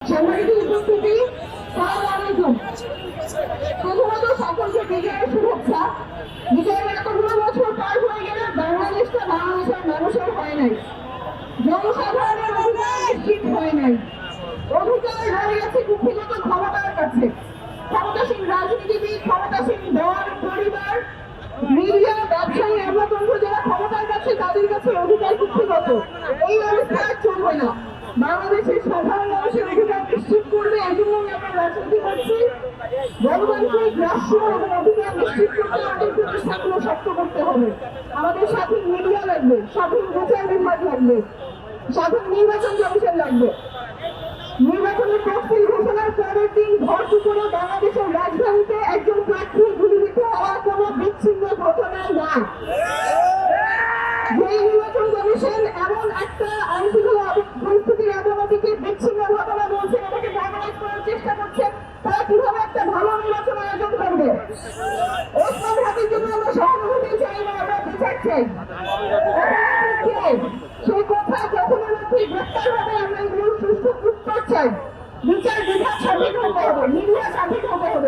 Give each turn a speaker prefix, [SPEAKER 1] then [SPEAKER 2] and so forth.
[SPEAKER 1] সম্মানিত উপস্থিতি, সালাম আলাইকুম। প্রথমত সকলকে বিজয়ের শুভেচ্ছা। বিজয়ের এতগুলো বছর পার হয়ে গেলে বাংলাদেশটা বাংলাদেশের মানুষের হয় নাই, জনসাধারণের অধিকার নিশ্চিত হয় নাই। অধিকার রয়ে গেছে কুক্ষিগত ক্ষমতার কাছে। ক্ষমতাসীন রাজনীতিবিদ, ক্ষমতাসীন দল, পরিবার, মিডিয়া, ব্যবসায়ী, আমলাতন্ত্র যারা ক্ষমতার কাছে, তাদের কাছে অধিকার কুক্ষিগত। এই অবস্থা চলবে না। বাংলাদেশের সাধারণ মানুষের অধিকার নিশ্চিত করবে, এজন্যই আমরা রাজনীতি করছি। গণতান্ত্রিক রাষ্ট্র এবং অধিকার নিশ্চিত করতে আমাদের প্রতিষ্ঠানগুলো শক্ত করতে হবে। আমাদের স্বাধীন মিডিয়া লাগবে, স্বাধীন বিচার বিভাগ লাগবে, স্বাধীন নির্বাচন কমিশন লাগবে। নির্বাচনের তফসিল ঘোষণার পরের দিন ভর্তি করে বাংলাদেশের রাজধানীতে একজন প্রার্থী গুলিবিদ্ধ হওয়ার কোনো বিচ্ছিন্ন ঘটনা না। যে নির্বাচন কমিশন এমন একটা আইনশৃঙ্খলা পরিস্থিতির অবনতিকে বিচ্ছিন্ন ঘটনা বলছে, এটাকে নর্মালাইজ করার চেষ্টা করছে, তারা কিভাবে একটা ভালো নির্বাচন আয়োজন করবে? ওসমান হাদির জন্য আমরা সহানুভূতি চাই না, আমরা বিচার চাই। সেই কথা যখন গ্রেফতার হবে, আমরা এগুলোর সুষ্ঠু উত্তর চাই। বিচার বিভাগ সঠিক হতে হবে, মিডিয়া সঠিক হতে হবে।